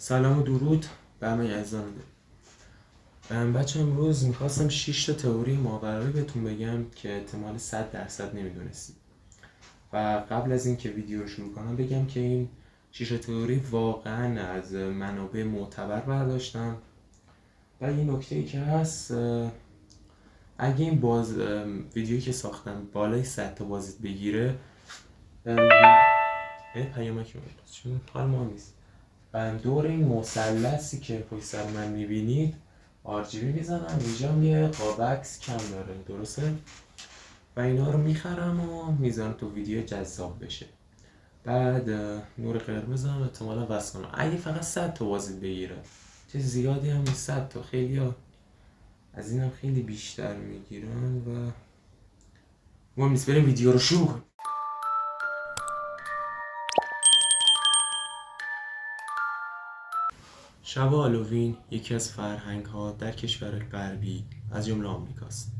سلام و درود به همه عزیزان. بچه امروز میخواستم 6 تا تئوری ماورایی بهتون بگم که احتمال 100% نمیدونستید. و قبل از اینکه ویدیو رو شروع کنم بگم که این 6 تا تئوری واقعا از منابع معتبر برداشتم. و یه نکته ای که هست، اگه این ویدیویی که ساختم بالای 100 تا بازدید بگیره، پیامک چون حال ما نیست، دور این مثلثی که پشت سر من میبینید RGB میزنم. اینجا یه قابکس کم داره، درسته؟ و اینا رو میخرم و میزنم تو ویدیو جذاب بشه. بعد نور قرمز هم احتمالا وصل کنم. اگه فقط 100 تا بازدید بگیره، چه زیادی هم نیست، 100 تا خیلی ها از این هم خیلی بیشتر میگیرن و مهم نیست. بریم ویدیو رو شروع کنیم. شب هالووین یکی از فرهنگ‌ها در کشورهای غربی از جمله آمریکاست.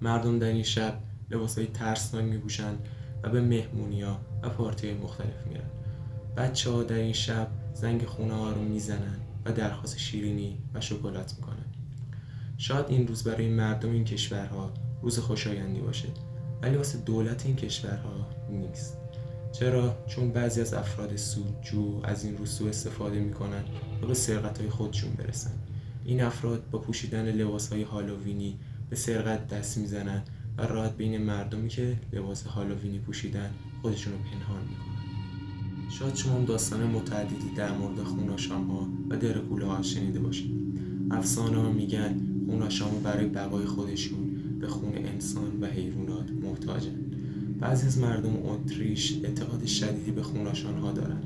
مردم در این شب لباسهای ترسناک می‌پوشند و به مهمونی‌ها و پارتی‌های مختلف میرن. بچه‌ها در این شب زنگ خونه‌ها رو میزنن و درخواست شیرینی و شکلات میکنن. شاید این روز برای مردم این کشورها روز خوشایندی باشه، ولی واسه دولت این کشورها نیست. چرا؟ چون بعضی از افراد سودجو از این روز سوء استفاده میکنن و به سرقت‌های خودشون برسن. این افراد با پوشیدن لباس‌های هالووینی به سرقت دست میزنن و راحت بین مردمی که لباس هالووینی پوشیدن خودشون رو پنهان میکنن. شاید شما هم داستان متعددی در مورد خوناشام‌ها و درکوله‌ها شنیده باشید. افسانه‌ها میگن خوناشام‌ها برای بقای خودشون به خون انسان و حیوانات محتاجن. بعضی از مردم اتریش اعتقاد شدیدی به خوناشان‌ها دارن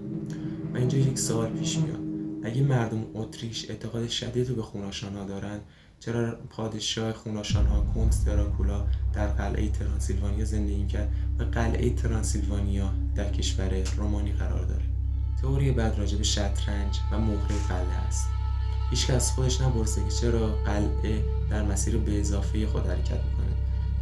و اینجا یک سوال پیش میاد: اگه مردم اتریش اعتقاد شدیدی به خوناشان‌ها دارن، چرا پادشاه خوناشان‌ها کنت دراکولا در قلعه ترانسیلوانیا زندگی می‌کرد و قلعه ترانسیلوانیا در کشور رومانی قرار داره؟ تئوری بعد راجع به شطرنج و مهره قلعه است. هیچ کس خودش نپرسه که چرا قلعه در مسیر به اضافه خود حرکت میکنه.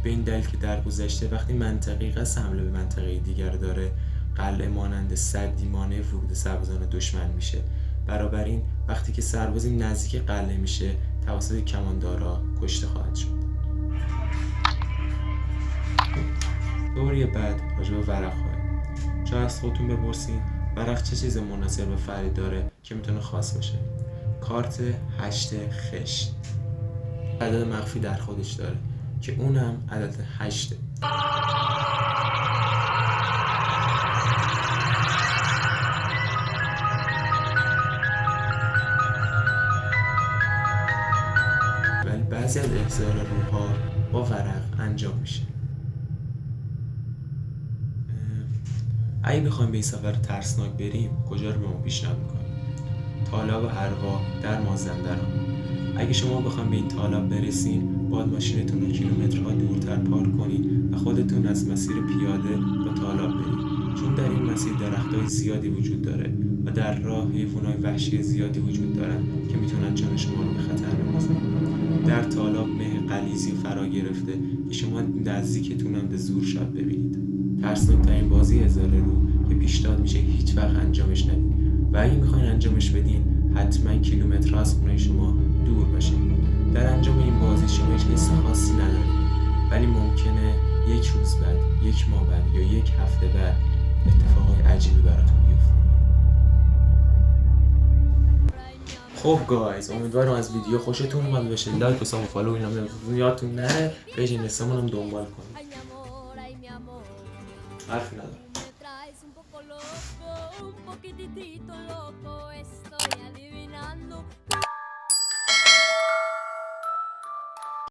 به این دلیل که در گذشته وقتی منطقه‌ای قصد حمله به منطقه دیگر داره، قلعه مانند سدی مانع ورود سربازان دشمن میشه. بنابراین وقتی که سربازی نزدیک قلعه میشه، توسط کماندارا کشته خواهد شد. تئوری بعد راجع به ورق‌ها. چرا از خودتون بپرسین ورق چه چیز منحصر به فردی داره که میتونه خاص باشه؟ کارت 8 خشت عدد مخفی در خودش داره که اونم عدد 8. ولی بعضی از احضار روح‌ها با ورق انجام میشه. اگه بخوایم به این سفر ترسناک بریم، کجا رو به ما پیشنهاد میکنیم؟ تالاب هروا در مازندران. اگه شما بخواید به این تالاب برسین، باید ماشینتون رو کیلومترها دورتر پارک کنید و خودتون از مسیر پیاده به تالاب برید، چون در این مسیر درختای زیادی وجود داره و در راه حیوانات وحشی زیادی وجود دارن که میتونن جان شما رو به خطر بندازن. در تالاب مه غلیظی فرا گرفته که شما نزدیکتون هم به زور شاید ببینید. ترسناک‌ترین بازی هزار رو که پیشنهاد میشه هیچ وقت انجامش ندید و اگه میخواین انجامش بدین، حتما کیلومترها از خونه شما دور باشه. در انجام این بازی شما هیچ حس خاصی ندارید، ولی ممکنه یک روز بعد، یک ماه بعد یا یک هفته بعد اتفاقای عجیبی براتون بیفته. خب گایز، امیدوارم از ویدیو خوشتون اومده باشه. لایک و فالو اینا یادتون نره. پیج اینستامون هم دنبال کنید. حرفی ندارم. Un poquitito loco, estoy adivinando.